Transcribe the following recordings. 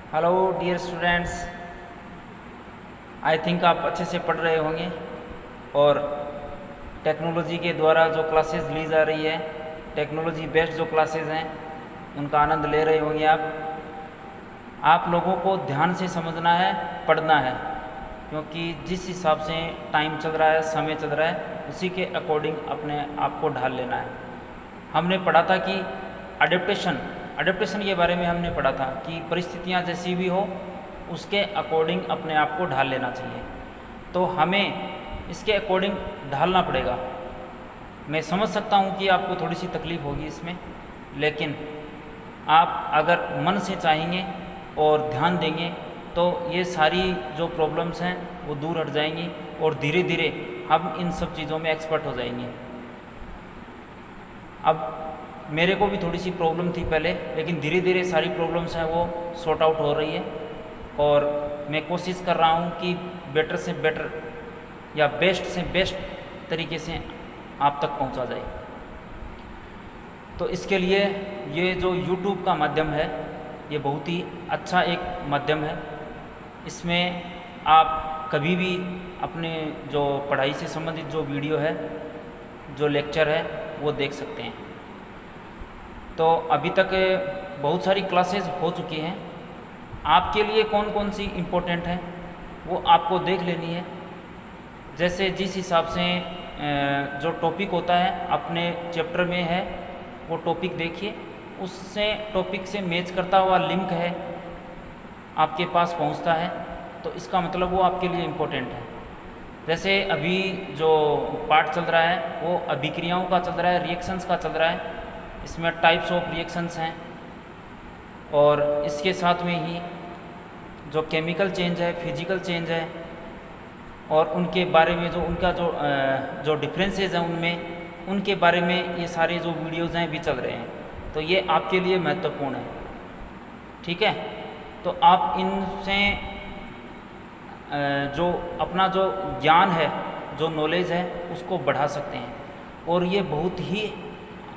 Hello dear students, I think आप अच्छे से पढ़ रहे होंगे और टेक्नोलॉजी के द्वारा जो क्लासेस ली जा रही है, टेक्नोलॉजी बेस्ड जो क्लासेस हैं उनका आनंद ले रहे होंगे आप लोगों को ध्यान से समझना है, पढ़ना है, क्योंकि जिस हिसाब से टाइम चल रहा है, समय चल रहा है, उसी के अकॉर्डिंग अपने आप को ढाल लेना है। हमने पढ़ा था कि अडेप्टेशन के बारे में हमने पढ़ा था कि परिस्थितियाँ जैसी भी हो उसके अकॉर्डिंग अपने आप को ढाल लेना चाहिए। तो हमें इसके अकॉर्डिंग ढालना पड़ेगा। मैं समझ सकता हूँ कि आपको थोड़ी सी तकलीफ़ होगी इसमें, लेकिन आप अगर मन से चाहेंगे और ध्यान देंगे तो ये सारी जो प्रॉब्लम्स हैं वो दूर हट जाएंगी और धीरे धीरे हम इन सब चीज़ों में एक्सपर्ट हो जाएंगे। अब मेरे को भी थोड़ी सी प्रॉब्लम थी पहले, लेकिन धीरे धीरे सारी प्रॉब्लम्स हैं वो सॉर्ट आउट हो रही है और मैं कोशिश कर रहा हूँ कि बेटर से बेटर या बेस्ट से बेस्ट तरीके से आप तक पहुँचा जाए। तो इसके लिए ये जो YouTube का माध्यम है ये बहुत ही अच्छा एक माध्यम है। इसमें आप कभी भी अपने जो पढ़ाई से संबंधित जो वीडियो है, जो लेक्चर है, वो देख सकते हैं। तो अभी तक बहुत सारी क्लासेस हो चुकी हैं। आपके लिए कौन कौन सी इम्पोर्टेंट है वो आपको देख लेनी है। जैसे जिस हिसाब से जो टॉपिक होता है अपने चैप्टर में है वो टॉपिक देखिए, उससे टॉपिक से मैच करता हुआ लिंक है आपके पास पहुंचता है तो इसका मतलब वो आपके लिए इम्पोर्टेंट है। जैसे अभी जो पार्ट चल रहा है वो अभिक्रियाओं का चल रहा है, रिएक्शंस का चल रहा है। इसमें टाइप्स ऑफ रिएक्शंस हैं और इसके साथ में ही जो केमिकल चेंज है, फिजिकल चेंज है और उनके बारे में जो उनका जो डिफरेंसेस हैं उनमें, उनके बारे में ये सारे जो वीडियोज़ हैं भी चल रहे हैं। तो ये आपके लिए महत्वपूर्ण है, ठीक है। तो आप इनसे जो अपना जो ज्ञान है, जो नॉलेज है, उसको बढ़ा सकते हैं और ये बहुत ही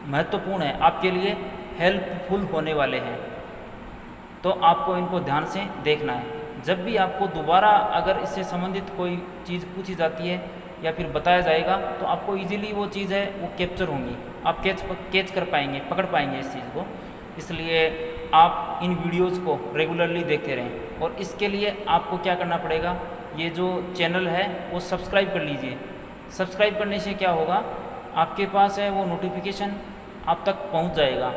महत्वपूर्ण है, आपके लिए हेल्पफुल होने वाले हैं। तो आपको इनको ध्यान से देखना है। जब भी आपको दोबारा अगर इससे संबंधित कोई चीज़ पूछी जाती है या फिर बताया जाएगा तो आपको इजीली वो चीज़ है वो कैप्चर होंगी, आप कैच कर पाएंगे, पकड़ पाएंगे इस चीज़ को। इसलिए आप इन वीडियोज़ को रेगुलरली देखते रहें। और इसके लिए आपको क्या करना पड़ेगा, ये जो चैनल है वो सब्सक्राइब कर लीजिए। सब्सक्राइब करने से क्या होगा, आपके पास है वो नोटिफिकेशन आप तक पहुंच जाएगा।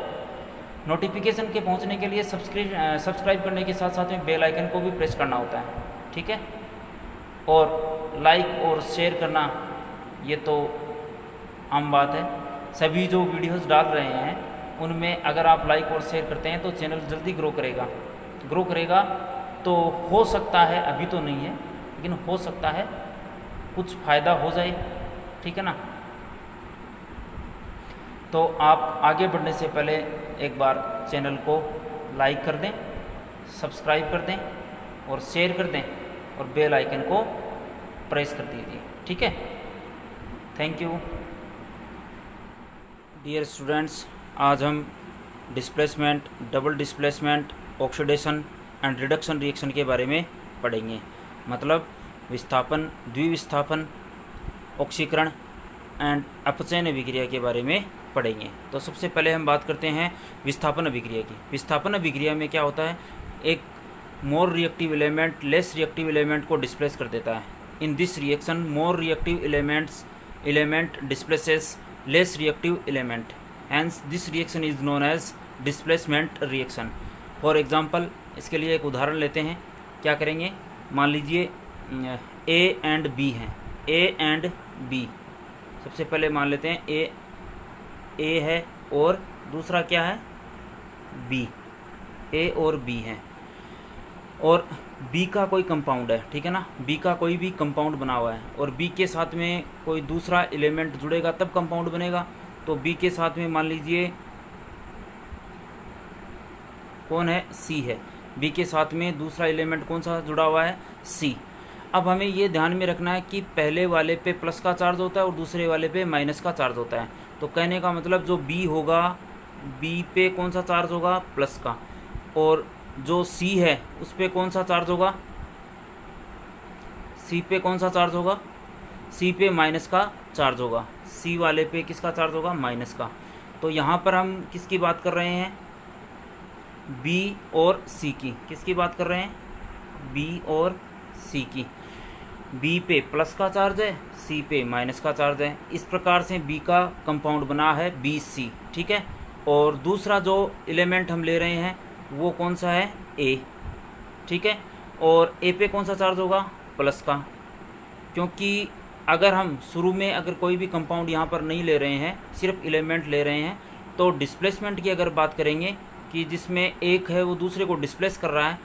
नोटिफिकेशन के पहुंचने के लिए सब्सक्राइब करने के साथ साथ में बेल आइकन को भी प्रेस करना होता है, ठीक है। और लाइक और शेयर करना ये तो आम बात है। सभी जो वीडियोस डाल रहे हैं उनमें अगर आप लाइक और शेयर करते हैं तो चैनल जल्दी ग्रो करेगा। तो हो सकता है, अभी तो नहीं है लेकिन हो सकता है कुछ फ़ायदा हो जाए, ठीक है ना। तो आप आगे बढ़ने से पहले एक बार चैनल को लाइक कर दें, सब्सक्राइब कर दें और शेयर कर दें और बेल आइकन को प्रेस कर दीजिए, ठीक है। Thank you dear students. आज हम displacement, double displacement, oxidation and reduction reaction के बारे में पढ़ेंगे। मतलब विस्थापन, द्विविस्थापन, ऑक्सीकरण एंड अपचयन अभिक्रिया के बारे में पढ़ेंगे। तो सबसे पहले हम बात करते हैं विस्थापन अभिक्रिया की। विस्थापन अभिक्रिया में क्या होता है, एक more reactive element less reactive element को डिस्प्लेस कर देता है। In this reaction more reactive element displaces less reactive element, hence this reaction is known as displacement reaction. For example, इसके लिए एक उदाहरण लेते हैं। क्या करेंगे, मान लीजिए ए एंड बी हैं, ए एंड बी। सबसे पहले मान लेते हैं ए है और दूसरा क्या है, बी। ए और बी हैं और बी का कोई कंपाउंड है, ठीक है ना। बी का कोई भी कंपाउंड बना हुआ है और बी के साथ में कोई दूसरा एलिमेंट जुड़ेगा तब कंपाउंड बनेगा। तो बी के साथ में मान लीजिए कौन है, सी है। बी के साथ में दूसरा एलिमेंट कौन सा जुड़ा हुआ है, सी। अब हमें ये ध्यान में रखना है कि पहले वाले पे प्लस का चार्ज होता है और दूसरे वाले पे माइनस का चार्ज होता है। तो कहने का मतलब जो बी होगा, बी पे कौन सा चार्ज होगा, प्लस का, और जो सी है उस पर कौन सा चार्ज होगा, सी पे कौन सा चार्ज होगा, सी पे माइनस का चार्ज होगा, सी वाले पे किसका चार्ज होगा, माइनस का। तो यहाँ पर हम किसकी बात कर रहे हैं, बी और सी की, किसकी बात कर रहे हैं, बी और सी की। बी पे प्लस का चार्ज है, सी पे माइनस का चार्ज है। इस प्रकार से बी का कंपाउंड बना है बी सी, ठीक है। और दूसरा जो एलिमेंट हम ले रहे हैं वो कौन सा है, ए, ठीक है। और ए पे कौन सा चार्ज होगा, प्लस का, क्योंकि अगर हम शुरू में अगर कोई भी कंपाउंड यहाँ पर नहीं ले रहे हैं, सिर्फ एलिमेंट ले रहे हैं, तो डिस्प्लेसमेंट की अगर बात करेंगे कि जिसमें एक है वो दूसरे को डिस्प्लेस कर रहा है,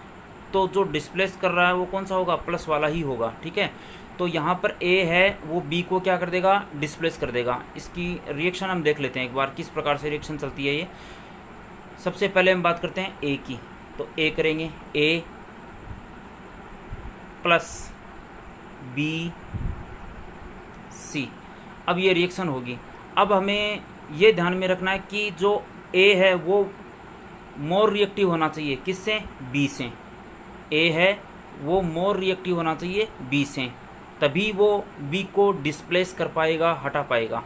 तो जो डिस्प्लेस कर रहा है वो कौन सा होगा, प्लस वाला ही होगा, ठीक है। तो यहाँ पर ए है वो बी को क्या कर देगा, डिस्प्लेस कर देगा। इसकी रिएक्शन हम देख लेते हैं एक बार किस प्रकार से रिएक्शन चलती है ये। सबसे पहले हम बात करते हैं ए की, तो ए करेंगे ए प्लस बी सी, अब ये रिएक्शन होगी। अब हमें ये ध्यान में रखना है कि जो ए है वो मोर रिएक्टिव होना चाहिए किससे, बी से। ए है वो मोर रिएक्टिव होना चाहिए बी से, तभी वो बी को डिस्प्लेस कर पाएगा, हटा पाएगा।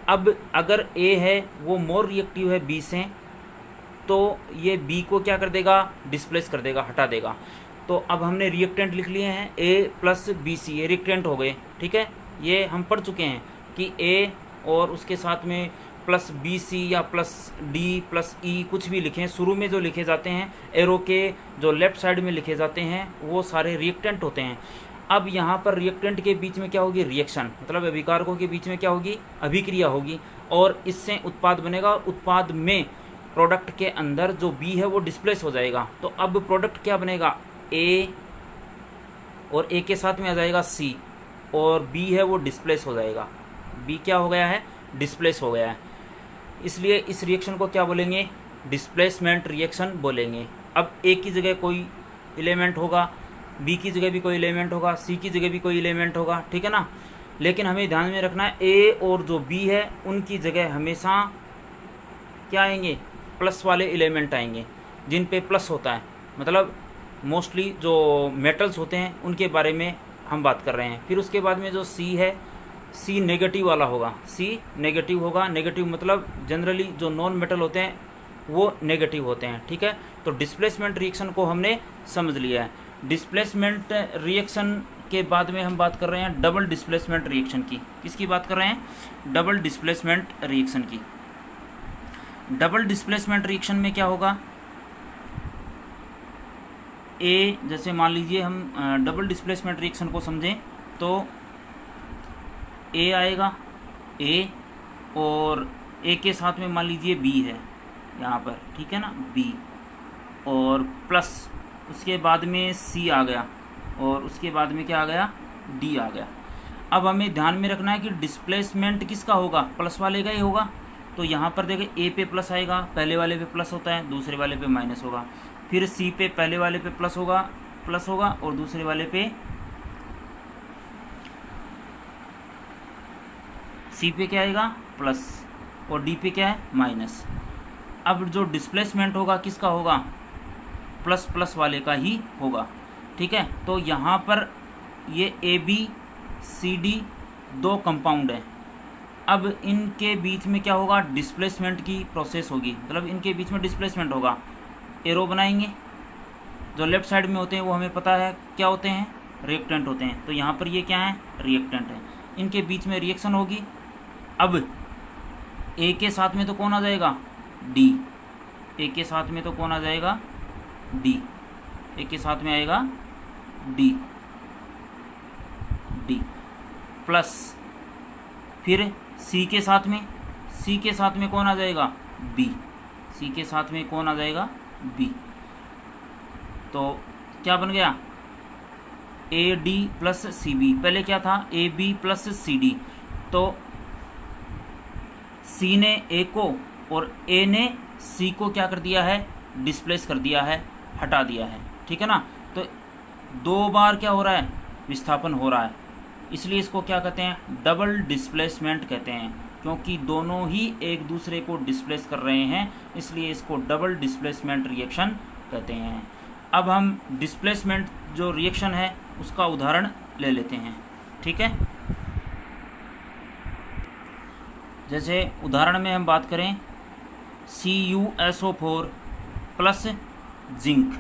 अब अगर ए है वो मोर रिएक्टिव है बी से, तो ये बी को क्या कर देगा, डिस्प्लेस कर देगा, हटा देगा। तो अब हमने रिएक्टेंट लिख लिए हैं ए प्लस बी सी, ये रिएक्टेंट हो गए, ठीक है। ये हम पढ़ चुके हैं कि ए और उसके साथ में प्लस बी सी या प्लस डी प्लस ई कुछ भी लिखें, शुरू में जो लिखे जाते हैं एरो के जो लेफ्ट साइड में लिखे जाते हैं वो सारे रिएक्टेंट होते हैं। अब यहाँ पर रिएक्टेंट के बीच में क्या होगी, रिएक्शन, मतलब अभिकारकों के बीच में क्या होगी, अभिक्रिया होगी, और इससे उत्पाद बनेगा। और उत्पाद में प्रोडक्ट के अंदर जो बी है वो डिस्प्लेस हो जाएगा। तो अब प्रोडक्ट क्या बनेगा, ए, और ए के साथ में आ जाएगा सी, और बी है वो डिस्प्लेस हो जाएगा। बी क्या हो गया है, डिस्प्लेस हो गया है। इसलिए इस रिएक्शन को क्या बोलेंगे, डिस्प्लेसमेंट रिएक्शन बोलेंगे। अब ए की जगह कोई एलिमेंट होगा, बी की जगह भी कोई एलिमेंट होगा, सी की जगह भी कोई एलिमेंट होगा, ठीक है ना। लेकिन हमें ध्यान में रखना है ए और जो बी है उनकी जगह हमेशा क्या आएंगे, प्लस वाले एलिमेंट आएंगे, जिन पे प्लस होता है। मतलब मोस्टली जो मेटल्स होते हैं उनके बारे में हम बात कर रहे हैं। फिर उसके बाद में जो सी है, सी नेगेटिव वाला होगा, सी नेगेटिव होगा। नेगेटिव मतलब जनरली जो नॉन मेटल होते हैं वो नेगेटिव होते हैं, ठीक है। तो डिस्प्लेसमेंट रिएक्शन को हमने समझ लिया है। डिस्प्लेसमेंट रिएक्शन के बाद में हम बात कर रहे हैं डबल डिस्प्लेसमेंट रिएक्शन की। किसकी बात कर रहे हैं, डबल डिस्प्लेसमेंट रिएक्शन की। डबल डिस्प्लेसमेंट रिएक्शन में क्या होगा, ए, जैसे मान लीजिए हम डबल डिस्प्लेसमेंट रिएक्शन को समझें तो ए आएगा, ए, और ए के साथ में मान लीजिए बी है यहाँ पर, ठीक है ना, बी, और प्लस उसके बाद में सी आ गया, और उसके बाद में क्या आ गया, डी आ गया। अब हमें ध्यान में रखना है कि डिस्प्लेसमेंट किसका होगा, प्लस वाले का ही होगा। तो यहाँ पर देखिए ए पे प्लस आएगा, पहले वाले पे प्लस होता है, दूसरे वाले पे माइनस होगा। फिर सी पे पहले वाले पे प्लस होगा और दूसरे वाले पे, सी पे क्या आएगा, प्लस, और डी पे क्या है, माइनस। अब जो डिस्प्लेसमेंट होगा किसका होगा, प्लस प्लस वाले का ही होगा, ठीक है। तो यहाँ पर ये ए बी सी डी दो कंपाउंड हैं। अब इनके बीच में क्या होगा, डिस्प्लेसमेंट की प्रोसेस होगी, मतलब इनके बीच में डिस्प्लेसमेंट होगा। एरो बनाएंगे, जो लेफ्ट साइड में होते हैं वो हमें पता है क्या होते हैं, रिएक्टेंट होते हैं। तो यहाँ पर ये क्या है, रिएक्टेंट है। इनके बीच में रिएक्शन होगी। अब ए के साथ में तो कौन आ जाएगा, डी, ए के साथ में तो कौन आ जाएगा, डी, ए के साथ में आएगा डी, डी प्लस, फिर सी के साथ में कौन आ जाएगा, बी, सी के साथ में कौन आ जाएगा, बी। तो क्या बन गया, A D plus C B. पहले क्या था, A B plus C D. तो सी ने ए को और ए ने सी को क्या कर दिया है, डिस्प्लेस कर दिया है, हटा दिया है, ठीक है ना। तो दो बार क्या हो रहा है, विस्थापन हो रहा है। इसलिए इसको क्या कहते हैं, डबल डिस्प्लेसमेंट कहते हैं, क्योंकि दोनों ही एक दूसरे को डिस्प्लेस कर रहे हैं, इसलिए इसको डबल डिस्प्लेसमेंट रिएक्शन कहते हैं। अब हम डिस्प्लेसमेंट जो रिएक्शन है उसका उदाहरण ले लेते हैं, ठीक है। जैसे उदाहरण में हम बात करें CuSO4 प्लस जिंक,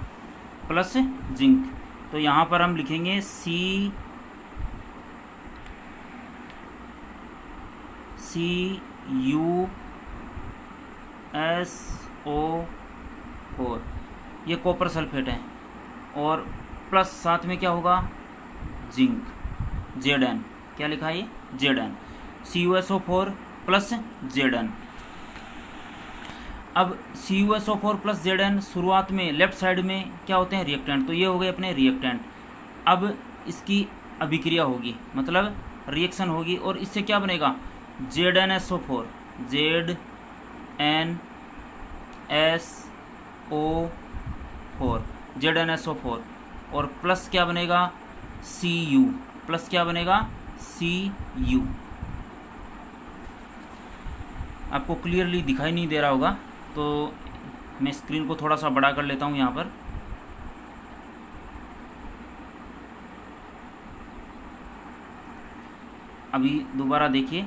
तो यहाँ पर हम लिखेंगे CuSO4, ये कॉपर सल्फेट है, और प्लस साथ में क्या होगा, जिंक, Zn, क्या लिखा है ये, Zn, CuSO4 प्लस Zn। अब CuSO4 प्लस Zn शुरुआत में लेफ्ट साइड में क्या होते हैं, रिएक्टेंट, तो ये हो गए अपने रिएक्टेंट। अब इसकी अभिक्रिया होगी, मतलब रिएक्शन होगी, और इससे क्या बनेगा, ZnSO4, ZnSO4, और प्लस क्या बनेगा, Cu, प्लस क्या बनेगा, Cu। आपको क्लियरली दिखाई नहीं दे रहा होगा, तो मैं स्क्रीन को थोड़ा सा बड़ा कर लेता हूँ यहाँ पर। अभी दोबारा देखिए,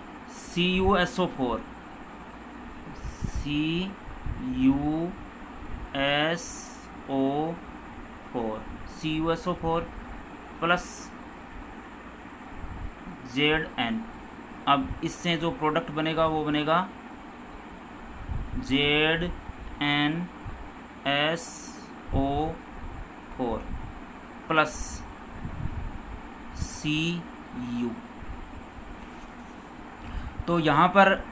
CuSO4 प्लस Zn। अब इससे जो प्रोडक्ट बनेगा वो बनेगा ZnSO4 प्लस Cu। तो यहाँ पर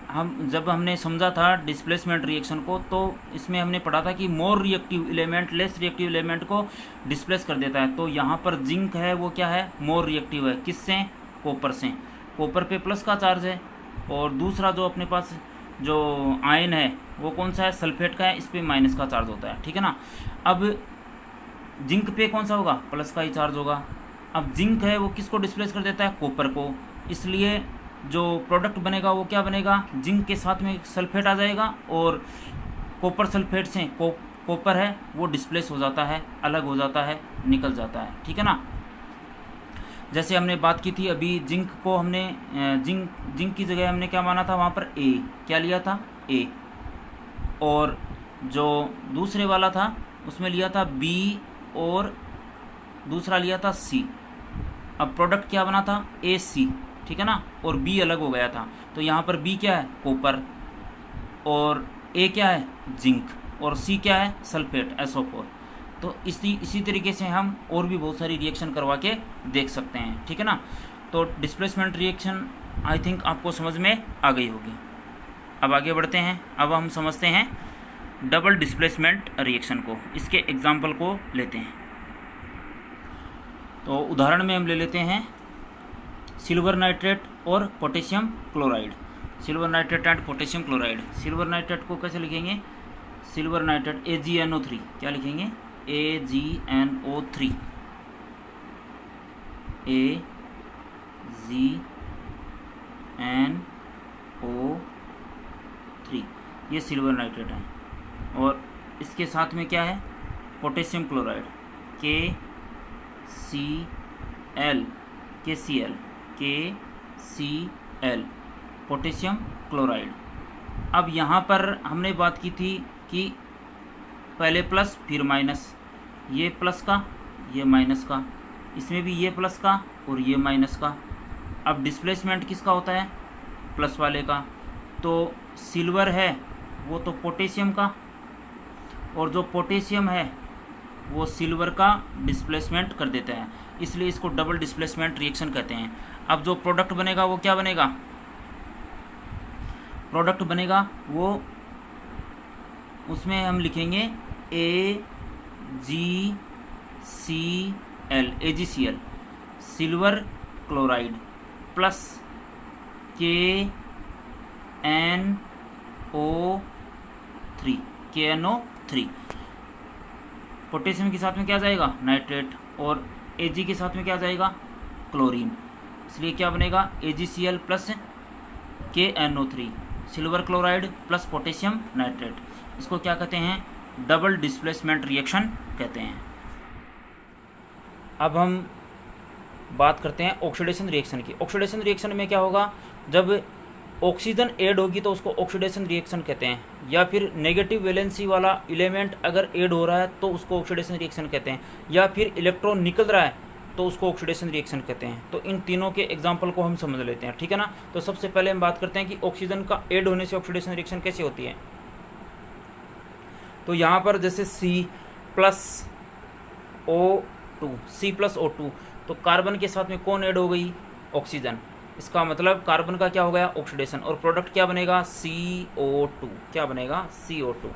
जब हमने समझा था डिस्प्लेसमेंट रिएक्शन को, तो इसमें हमने पढ़ा था कि मोर reactive element less reactive element को डिस्प्लेस कर देता है। तो यहाँ पर जिंक है वो क्या है, मोर रिएक्टिव है, किससे, कॉपर से। कॉपर पे प्लस का चार्ज है, और दूसरा जो अपने पास जो आयन है वो कौन सा है, सल्फेट का है, इस पर माइनस का चार्ज होता है, ठीक है ना। अब जिंक पे कौन सा होगा, प्लस का ही चार्ज होगा। अब जिंक है वो किसको डिस्प्लेस कर देता है, कॉपर को, इसलिए जो प्रोडक्ट बनेगा वो क्या बनेगा, जिंक के साथ में सल्फेट आ जाएगा, और कॉपर सल्फेट से कॉपर है वो डिस्प्लेस हो जाता है, अलग हो जाता है, निकल जाता है, ठीक है ना। जैसे हमने बात की थी अभी, जिंक को हमने जिंक की जगह हमने क्या माना था, वहाँ पर ए, क्या लिया था, ए, और जो दूसरे वाला था उसमें लिया था बी, और दूसरा लिया था सी। अब प्रोडक्ट क्या बना था, AC, ठीक है ना, और बी अलग हो गया था। तो यहाँ पर बी क्या है, कॉपर, और ए क्या है, जिंक, और सी क्या है, सल्फेट SO4। तो इसी तरीके से हम और भी बहुत सारी रिएक्शन करवा के देख सकते हैं, ठीक है ना। तो डिस्प्लेसमेंट रिएक्शन आई थिंक आपको समझ में आ गई होगी। अब आगे बढ़ते हैं, अब हम समझते हैं डबल डिस्प्लेसमेंट रिएक्शन को, इसके एग्जाम्पल को लेते हैं। तो उदाहरण में हम ले लेते हैं सिल्वर नाइट्रेट और potassium chloride. Silver nitrate and potassium chloride. Silver nitrate को कैसे लिखेंगे, सिल्वर नाइट्रेट AgNO3, क्या लिखेंगे, AgNO3, AgNO3, ये सिल्वर नाइट्रेट है। और इसके साथ में क्या है, potassium chloride, KCl, potassium chloride. अब यहाँ पर हमने बात की थी कि पहले प्लस फिर माइनस, ये प्लस का ये माइनस का, इसमें भी ये प्लस का और ये माइनस का। अब डिस्प्लेसमेंट किसका होता है, प्लस वाले का। तो सिल्वर है वो तो पोटेशियम का, और जो पोटेशियम है वो सिल्वर का डिस्प्लेसमेंट कर देता है, इसलिए इसको डबल डिस्प्लेसमेंट रिएक्शन कहते हैं। अब जो प्रोडक्ट बनेगा वो क्या बनेगा, प्रोडक्ट बनेगा वो, उसमें हम लिखेंगे AgCl, silver chloride plus KNO3। Potassium के साथ में क्या जाएगा, नाइट्रेट, और Ag के साथ में क्या जाएगा, क्लोरीन, इसलिए क्या बनेगा, AgCl plus KNO3, silver chloride plus potassium nitrate. इसको क्या कहते हैं, डबल डिस्प्लेसमेंट रिएक्शन कहते हैं। अब हम बात करते हैं ऑक्सीडेशन रिएक्शन की। ऑक्सीडेशन रिएक्शन में क्या होगा, जब ऑक्सीजन ऐड होगी तो उसको ऑक्सीडेशन रिएक्शन कहते हैं, या फिर नेगेटिव वैलेंसी वाला एलिमेंट अगर ऐड हो रहा है तो उसको ऑक्सीडेशन रिएक्शन कहते हैं, या फिर इलेक्ट्रॉन निकल रहा है तो उसको ऑक्सीडेशन रिएक्शन कहते हैं। तो इन तीनों के एग्जांपल को हम समझ लेते हैं, ठीक है ना। तो सबसे पहले हम बात करते हैं कि ऑक्सीजन का ऐड होने से ऑक्सीडेशन रिएक्शन कैसे होती है। तो यहाँ पर जैसे C+O2, तो कार्बन के साथ में कौन ऐड हो गई, ऑक्सीजन। इसका मतलब कार्बन का क्या हो गया, ऑक्सीडेशन, और प्रोडक्ट क्या बनेगा, CO2। क्या बनेगा, CO2।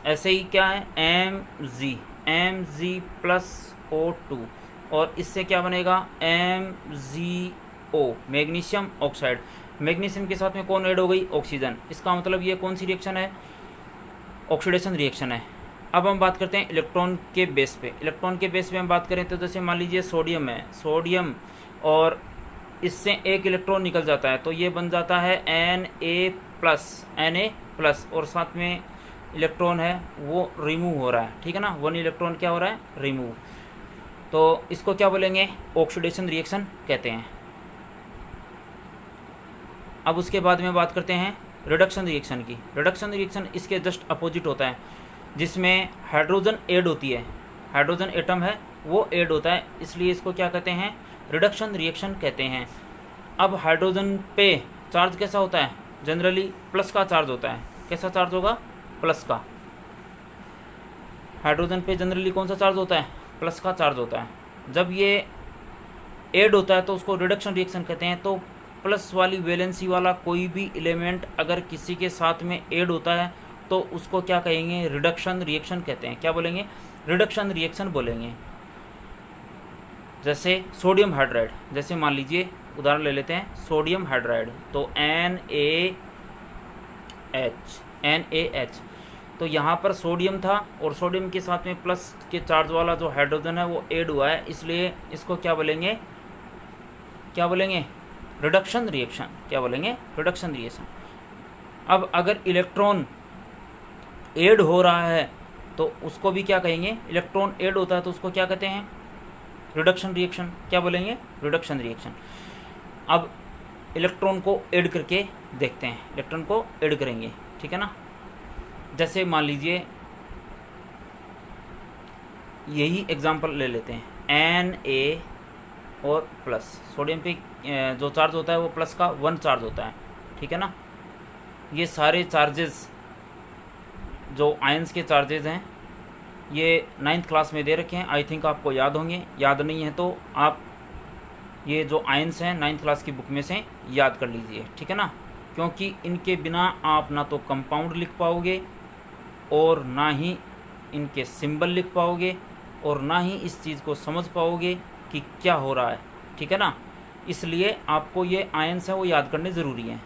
ऐसे ही क्या है, Mg+O2, और इससे क्या बनेगा, MgO, मैग्नीशियम ऑक्साइड। मैग्नीशियम के साथ में कौन ऐड हो गई, ऑक्सीजन। इसका मतलब ये कौन सी रिएक्शन है, ऑक्सीडेशन रिएक्शन है। अब हम बात करते हैं इलेक्ट्रॉन के बेस पे। इलेक्ट्रॉन के बेस पे हम बात करें तो जैसे मान लीजिए सोडियम है, सोडियम, और इससे एक इलेक्ट्रॉन निकल जाता है तो ये बन जाता है Na+, और साथ में इलेक्ट्रॉन है वो रिमूव हो रहा है, ठीक है ना। 1 इलेक्ट्रॉन क्या हो रहा है, रिमूव। तो इसको क्या बोलेंगे, ऑक्सीडेशन रिएक्शन कहते हैं। अब उसके बाद में बात करते हैं रिडक्शन रिएक्शन की। रिडक्शन रिएक्शन इसके जस्ट अपोजिट होता है, जिसमें हाइड्रोजन ऐड होती है, हाइड्रोजन एटम है वो ऐड होता है, इसलिए इसको क्या कहते हैं, रिडक्शन रिएक्शन कहते हैं। अब हाइड्रोजन पे चार्ज कैसा होता है, जनरली प्लस का चार्ज होता है। कैसा चार्ज होगा, प्लस का। हाइड्रोजन पे जनरली कौन सा चार्ज होता है, प्लस का चार्ज होता है। जब ये ऐड होता है तो उसको रिडक्शन रिएक्शन कहते हैं। तो प्लस वाली वैलेंसी वाला कोई भी एलिमेंट अगर किसी के साथ में ऐड होता है तो उसको क्या कहेंगे, रिडक्शन रिएक्शन कहते हैं। क्या बोलेंगे, रिडक्शन रिएक्शन बोलेंगे। जैसे सोडियम हाइड्राइड, जैसे मान लीजिए उदाहरण ले लेते हैं सोडियम हाइड्राइड, तो NaH, तो यहाँ पर सोडियम था और सोडियम के साथ में प्लस के चार्ज वाला जो हाइड्रोजन है वो ऐड हुआ है, इसलिए इसको क्या बोलेंगे, क्या बोलेंगे, रिडक्शन रिएक्शन। क्या बोलेंगे, रिडक्शन रिएक्शन। अब अगर इलेक्ट्रॉन ऐड हो रहा है तो उसको भी क्या कहेंगे, इलेक्ट्रॉन ऐड होता है तो उसको क्या कहते हैं, रिडक्शन रिएक्शन। क्या बोलेंगे, रिडक्शन रिएक्शन। अब इलेक्ट्रॉन को ऐड करके देखते हैं, इलेक्ट्रॉन को ऐड करेंगे, ठीक है ना। जैसे मान लीजिए यही एग्जांपल ले लेते हैं, Na और प्लस, सोडियम पे जो चार्ज होता है वो प्लस का 1 चार्ज होता है, ठीक है ना। ये सारे चार्जेस जो आयंस के चार्जेस हैं ये 9th क्लास में दे रखे हैं, आई थिंक आपको याद होंगे। याद नहीं है तो आप ये जो आयंस हैं 9th क्लास की बुक में से याद कर लीजिए, ठीक है ना। क्योंकि इनके बिना आप ना तो कंपाउंड लिख पाओगे और ना ही इनके सिंबल लिख पाओगे और ना ही इस चीज़ को समझ पाओगे कि क्या हो रहा है, ठीक है ना। इसलिए आपको ये आयंस हैं वो याद करने ज़रूरी हैं।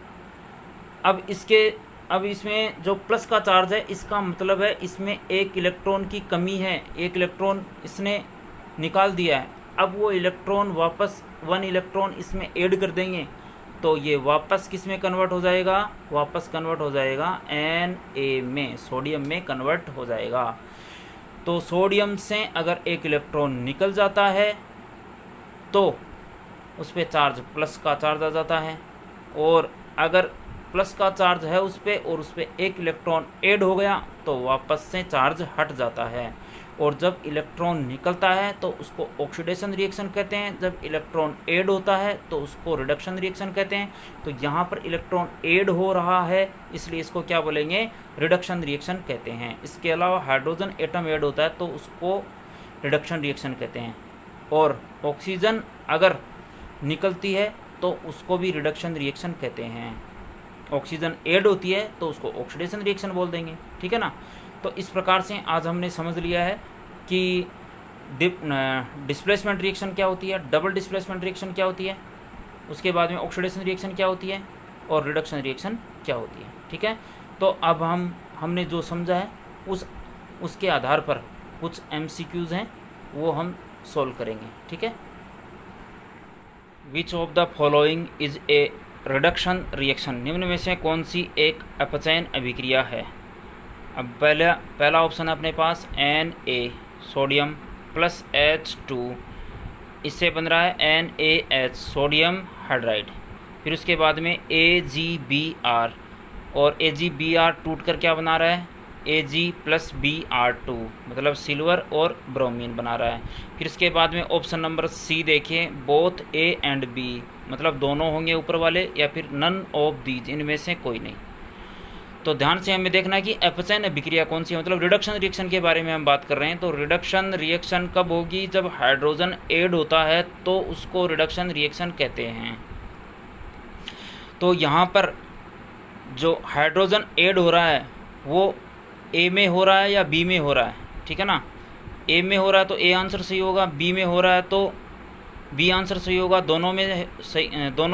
अब इसमें जो प्लस का चार्ज है इसका मतलब है इसमें एक इलेक्ट्रॉन की कमी है, एक इलेक्ट्रॉन इसने निकाल दिया है। अब वो इलेक्ट्रॉन वापस 1 इलेक्ट्रॉन इसमें ऐड कर देंगे तो ये वापस किस में कन्वर्ट हो जाएगा, वापस कन्वर्ट हो जाएगा Na में, सोडियम में कन्वर्ट हो जाएगा। तो सोडियम से अगर एक इलेक्ट्रॉन निकल जाता है तो उस पर चार्ज प्लस का चार्ज आ जाता है, और अगर प्लस का चार्ज है उस पर और उस पर एक इलेक्ट्रॉन ऐड हो गया तो वापस से चार्ज हट जाता है। और जब इलेक्ट्रॉन निकलता है तो उसको ऑक्सीडेशन रिएक्शन कहते हैं, जब इलेक्ट्रॉन ऐड होता है तो उसको रिडक्शन रिएक्शन कहते हैं। तो यहाँ पर इलेक्ट्रॉन ऐड हो रहा है इसलिए इसको क्या बोलेंगे, रिडक्शन रिएक्शन कहते हैं। इसके अलावा हाइड्रोजन एटम ऐड होता है तो उसको रिडक्शन रिएक्शन कहते हैं, और ऑक्सीजन अगर निकलती है तो उसको भी रिडक्शन रिएक्शन कहते हैं। ऑक्सीजन ऐड होती है तो उसको ऑक्सीडेशन रिएक्शन बोल देंगे, ठीक है ना। तो इस प्रकार से आज हमने समझ लिया है कि डिस्प्लेसमेंट रिएक्शन क्या होती है, डबल डिस्प्लेसमेंट रिएक्शन क्या होती है, उसके बाद में ऑक्सीडेशन रिएक्शन क्या होती है और रिडक्शन रिएक्शन क्या होती है, ठीक है। तो अब हमने जो समझा है उसके आधार पर कुछ MCQs हैं वो हम सॉल्व करेंगे, ठीक है। विच of the following is A reduction reaction, निम्न में से कौन सी एक अपचयन अभिक्रिया है। अब पहला ऑप्शन है अपने पास Na सोडियम प्लस H2 इससे बन रहा है NaH सोडियम हाइड्राइड। फिर उसके बाद में AgBr, और AgBr टूट कर क्या बना रहा है, Ag+Br2 मतलब सिल्वर और ब्रोमीन बना रहा है। फिर इसके बाद में ऑप्शन नंबर सी देखिए, बोथ A एंड B मतलब दोनों होंगे ऊपर वाले, या फिर नन ऑफ दीज इनमें से कोई नहीं। तो ध्यान से हमें देखना है कि एफएसएन अभिक्रिया कौन सी है, मतलब रिडक्शन रिएक्शन के बारे में हम बात कर रहे हैं। तो रिडक्शन रिएक्शन कब होगी, जब हाइड्रोजन ऐड होता है तो उसको रिडक्शन रिएक्शन कहते हैं। तो यहाँ पर जो हाइड्रोजन ऐड हो रहा है वो ए में हो रहा है या बी में हो रहा है, ठीक है ना। ए में हो रहा है तो ए आंसर सही होगा, बी में हो रहा है तो बी आंसर सही होगा, दोनों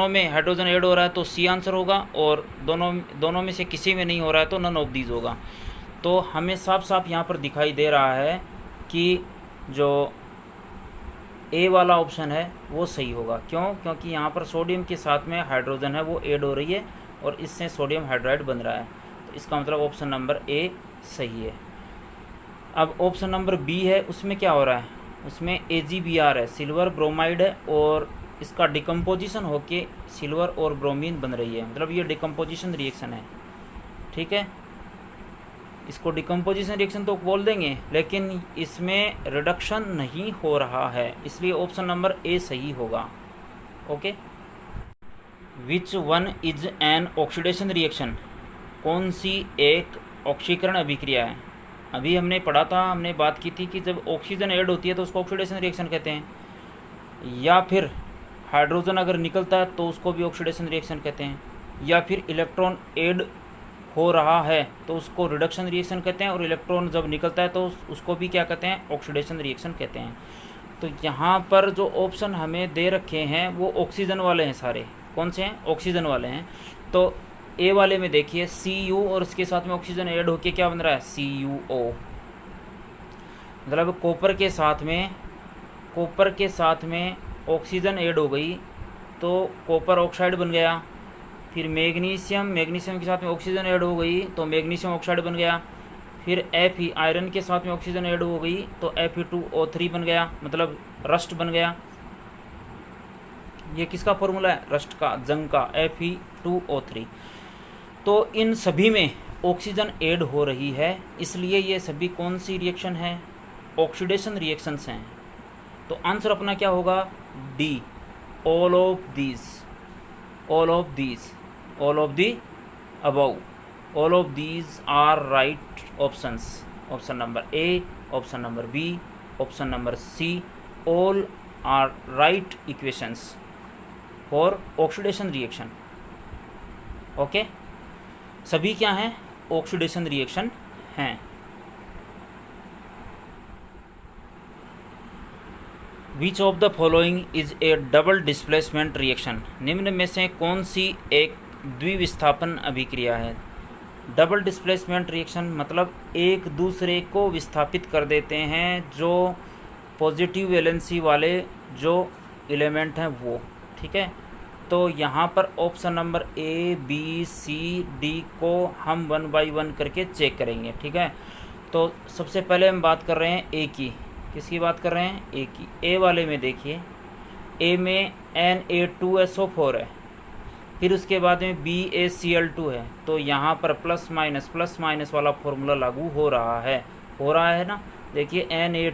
में हाइड्रोजन ऐड हो रहा है तो सी आंसर होगा, और दोनों में से किसी में नहीं हो रहा है तो नन ऑफ दीज होगा। तो हमें साफ साफ यहाँ पर दिखाई दे रहा है कि जो ए वाला ऑप्शन है वो सही होगा। क्यों? क्योंकि यहाँ पर सोडियम के साथ में हाइड्रोजन है वो ऐड हो रही है और इससे सोडियम हाइड्राइड बन रहा है, तो इसका मतलब ऑप्शन नंबर ए सही है। अब ऑप्शन नंबर बी है, उसमें क्या हो रहा है, उसमें AgBr है, सिल्वर ब्रोमाइड है, और इसका डिकम्पोजिशन होके सिल्वर और ब्रोमीन बन रही है, मतलब ये डिकम्पोजिशन रिएक्शन है, ठीक है। इसको डिकम्पोजिशन रिएक्शन तो बोल देंगे, लेकिन इसमें रिडक्शन नहीं हो रहा है, इसलिए ऑप्शन नंबर ए सही होगा। Okay. Which one is an oxidation reaction, कौन सी एक ऑक्सीकरण अभिक्रिया है। अभी हमने पढ़ा था, हमने बात की थी कि जब ऑक्सीजन ऐड होती है तो उसको ऑक्सीडेशन रिएक्शन कहते हैं, या फिर हाइड्रोजन अगर निकलता है तो उसको भी ऑक्सीडेशन रिएक्शन कहते हैं, या फिर इलेक्ट्रॉन ऐड हो रहा है तो उसको रिडक्शन रिएक्शन कहते हैं, और इलेक्ट्रॉन जब निकलता है तो उसको भी क्या कहते हैं, ऑक्सीडेशन रिएक्शन कहते हैं। तो यहाँ पर जो ऑप्शन हमें दे रखे हैं वो ऑक्सीजन वाले हैं सारे। कौन से हैं? ऑक्सीजन वाले हैं। तो ए वाले में देखिए Cu और इसके साथ में ऑक्सीजन ऐड होके क्या बन रहा है, CuO, मतलब कॉपर के साथ में ऑक्सीजन ऐड हो गई तो कॉपर ऑक्साइड बन गया। फिर मैग्नीशियम के साथ में ऑक्सीजन ऐड हो गई तो मैग्नीशियम ऑक्साइड बन गया। फिर Fe आयरन के साथ में ऑक्सीजन ऐड हो गई तो Fe2O3 बन गया, मतलब रस्ट बन गया। ये किसका फॉर्मूला है? रस्ट का, जंग का, Fe2O3। तो इन सभी में ऑक्सीजन ऐड हो रही है, इसलिए ये सभी कौन सी रिएक्शन है? ऑक्सीडेशन रिएक्शंस हैं। तो आंसर अपना क्या होगा? D, all of the above, all of these are right options. Option number A, option number B, option number C, all are right equations for oxidation reaction. Okay, सभी क्या हैं? Oxidation reaction हैं। Which of the following is a double displacement reaction, निम्न में से कौन सी एक द्विविस्थापन अभिक्रिया है? डबल डिस्प्लेसमेंट रिएक्शन मतलब एक दूसरे को विस्थापित कर देते हैं जो पॉजिटिव वैलेंसी वाले जो एलिमेंट हैं वो, ठीक है। तो यहाँ पर option number A, B, C, D को हम 1 बाई 1 करके चेक करेंगे, ठीक है। तो सबसे पहले हम बात कर रहे हैं ए की। किसकी बात कर रहे हैं? ए की। ए वाले में देखिए, ए में Na2SO4 है, फिर उसके बाद में BaCl2 है। तो यहाँ पर प्लस माइनस वाला फॉर्मूला लागू हो रहा है ना। देखिए Na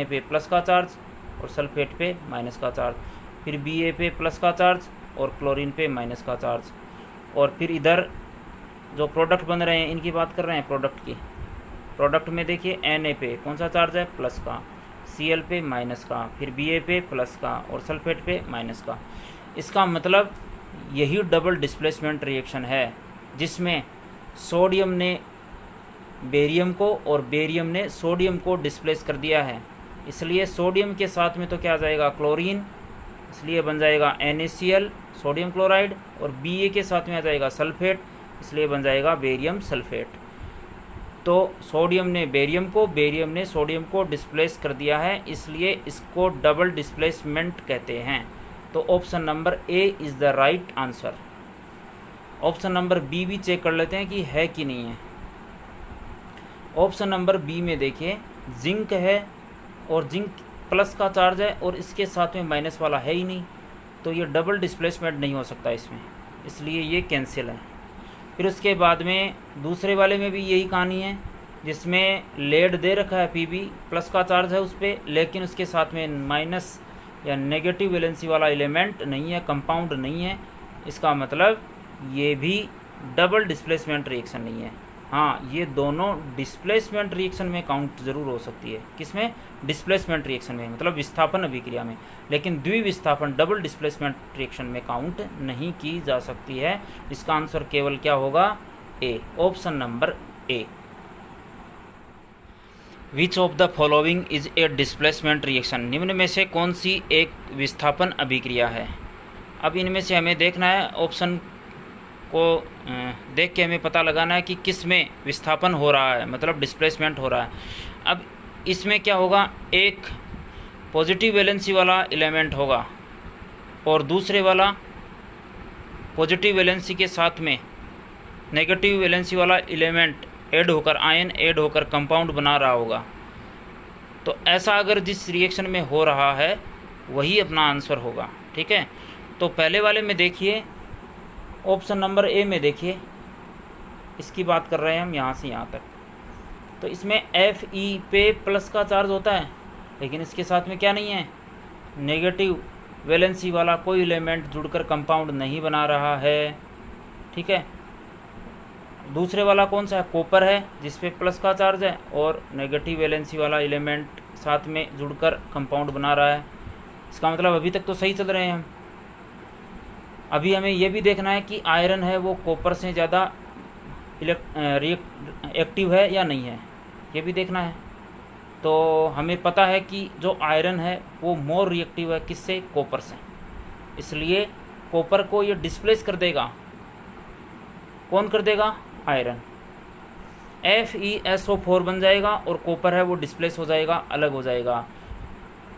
पे प्लस का चार्ज और सल्फेट पे माइनस का चार्ज, फिर Ba पे प्लस का चार्ज और क्लोरीन पे माइनस का चार्ज, और फिर इधर जो प्रोडक्ट बन रहे हैं इनकी बात कर रहे हैं प्रोडक्ट की। प्रोडक्ट में देखिए Na पे कौन सा चार्ज है? प्लस का, Cl पे माइनस का, फिर Ba पे प्लस का और सल्फेट पे माइनस का। इसका मतलब यही डबल डिस्प्लेसमेंट रिएक्शन है जिसमें सोडियम ने बेरियम को और बेरियम ने सोडियम को डिस्प्लेस कर दिया है। इसलिए सोडियम के साथ में तो क्या आ जाएगा? क्लोरीन, इसलिए बन जाएगा NaCl सोडियम क्लोराइड, और Ba के साथ में आ जाएगा सल्फेट, इसलिए बन जाएगा बेरियम सल्फेट। तो सोडियम ने बेरियम को, बेरियम ने सोडियम को डिस्प्लेस कर दिया है, इसलिए इसको डबल डिस्प्लेसमेंट कहते हैं। तो option number A is the right answer. Option number B भी चेक कर लेते हैं कि है कि नहीं है। ऑप्शन नंबर बी में देखिए जिंक है, और जिंक प्लस का चार्ज है और इसके साथ में माइनस वाला है ही नहीं, तो ये डबल डिस्प्लेसमेंट नहीं हो सकता इसमें, इसलिए ये कैंसिल है। फिर उसके बाद में दूसरे वाले में भी यही कहानी है, जिसमें लेड दे रखा है पी बी, प्लस का चार्ज है उस पर, लेकिन उसके साथ में माइनस या नेगेटिव वैलेंसी वाला एलिमेंट नहीं है, कंपाउंड नहीं है। इसका मतलब ये भी डबल डिस्प्लेसमेंट रिएक्शन नहीं है। हाँ, ये दोनों डिस्प्लेसमेंट रिएक्शन में काउंट ज़रूर हो सकती है। किसमें? डिस्प्लेसमेंट रिएक्शन में, मतलब विस्थापन अभिक्रिया में, लेकिन द्विविस्थापन डबल डिस्प्लेसमेंट रिएक्शन में काउंट नहीं की जा सकती है। इसका आंसर केवल क्या होगा? A, option number A. Which of the following is a displacement reaction? निम्न में से कौन सी एक विस्थापन अभिक्रिया है? अब इनमें से हमें देखना है, ऑप्शन को देख के हमें पता लगाना है कि किस में विस्थापन हो रहा है, मतलब डिस्प्लेसमेंट हो रहा है। अब इसमें क्या होगा, एक पॉजिटिव वैलेंसी वाला एलिमेंट होगा और दूसरे वाला पॉजिटिव वैलेंसी के साथ में नेगेटिव वैलेंसी वाला एलिमेंट ऐड होकर, आयन ऐड होकर कंपाउंड बना रहा होगा। तो ऐसा अगर जिस रिएक्शन में हो रहा है वही अपना आंसर होगा। ठीक है, तो पहले वाले में देखिए, ऑप्शन नंबर ए में देखिए, इसकी बात कर रहे हैं हम यहाँ से यहाँ तक। तो इसमें एफ ई पे प्लस का चार्ज होता है, लेकिन इसके साथ में क्या नहीं है, नेगेटिव वैलेंसी वाला कोई एलिमेंट जुड़कर कंपाउंड नहीं बना रहा है। ठीक है, दूसरे वाला कौन सा है? कॉपर है, जिस पे प्लस का चार्ज है और नेगेटिव वैलेंसी वाला एलिमेंट साथ में जुड़कर कंपाउंड बना रहा है। इसका मतलब अभी तक तो सही चल रहे हैं हम। अभी हमें यह भी देखना है कि आयरन है वो कॉपर से ज़्यादा एक्टिव है या नहीं है, ये भी देखना है। तो हमें पता है कि जो आयरन है वो मोर रिएक्टिव है किससे? कॉपर से। इसलिए कॉपर को ये डिस्प्लेस कर देगा। कौन कर देगा? आयरन। FeSO4 बन जाएगा और कॉपर है वो डिस्प्लेस हो जाएगा, अलग हो जाएगा।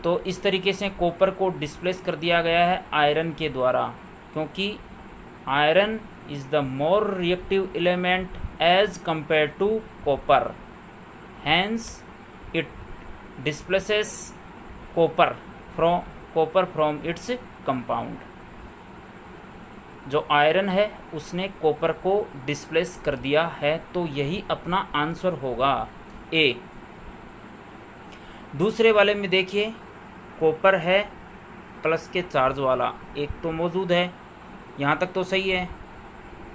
तो इस तरीके से कॉपर को डिस्प्लेस कर दिया गया है आयरन के द्वारा, क्योंकि iron is the more reactive element as compared to copper, hence it displaces copper from its compound. जो आयरन है उसने कॉपर को डिस्प्लेस कर दिया है, तो यही अपना आंसर होगा, ए। दूसरे वाले में देखिए, कॉपर है प्लस के चार्ज वाला एक तो मौजूद है, यहाँ तक तो सही है।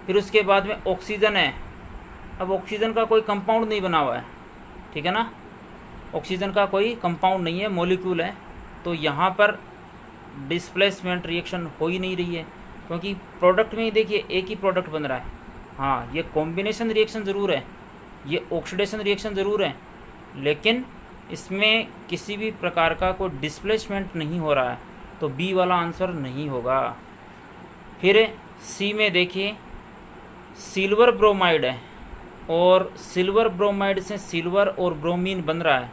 फिर उसके बाद में ऑक्सीजन है। अब ऑक्सीजन का कोई कंपाउंड नहीं बना हुआ है, ठीक है ना, ऑक्सीजन का कोई कंपाउंड नहीं है, मॉलिक्यूल है। तो यहाँ पर डिस्प्लेसमेंट रिएक्शन हो ही नहीं रही है, क्योंकि प्रोडक्ट में ही देखिए एक ही प्रोडक्ट बन रहा है। हाँ, ये कॉम्बिनेशन रिएक्शन ज़रूर है, ये ऑक्सीडेशन रिएक्शन ज़रूर है, लेकिन इसमें किसी भी प्रकार का कोई डिस्प्लेसमेंट नहीं हो रहा है, तो बी वाला आंसर नहीं होगा। फिर सी में देखिए, सिल्वर ब्रोमाइड है और सिल्वर ब्रोमाइड से सिल्वर और ब्रोमीन बन रहा है।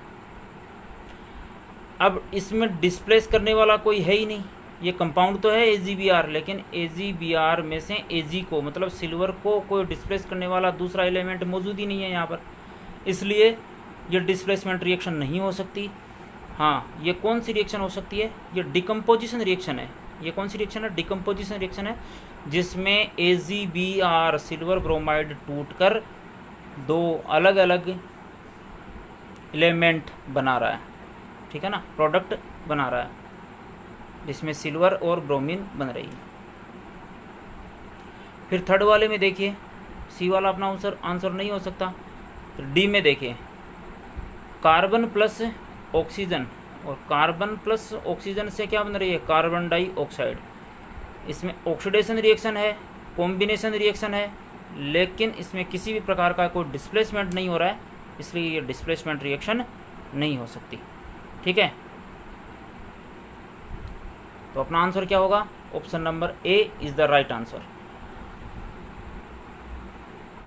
अब इसमें डिस्प्लेस करने वाला कोई है ही नहीं, ये कंपाउंड तो है AgBr, लेकिन AgBr में से Ag को, मतलब सिल्वर को, कोई डिस्प्लेस करने वाला दूसरा एलिमेंट मौजूद ही नहीं है यहाँ पर, इसलिए ये डिस्प्लेसमेंट रिएक्शन नहीं हो सकती। हाँ, ये कौन सी रिएक्शन हो सकती है? ये डिकम्पोजिशन रिएक्शन है। ये कौन सी रिएक्शन है? डिकम्पोजिशन रिएक्शन है, जिसमें AgBr सिल्वर ब्रोमाइड टूटकर दो अलग अलग एलिमेंट बना रहा है, ठीक है ना, प्रोडक्ट बना रहा है, जिसमें सिल्वर और ब्रोमीन बन रही है। फिर थर्ड वाले में देखिए, सी वाला अपना आंसर नहीं हो सकता। तो डी में देखिए, कार्बन प्लस ऑक्सीजन, और कार्बन प्लस ऑक्सीजन से क्या बन रही है? Carbon dioxide. इसमें ऑक्सीडेशन रिएक्शन है, कॉम्बिनेशन रिएक्शन है, लेकिन इसमें किसी भी प्रकार का कोई डिस्प्लेसमेंट नहीं हो रहा है, इसलिए ये डिस्प्लेसमेंट रिएक्शन नहीं हो सकती। ठीक है, तो अपना आंसर क्या होगा? Option number A is the right answer.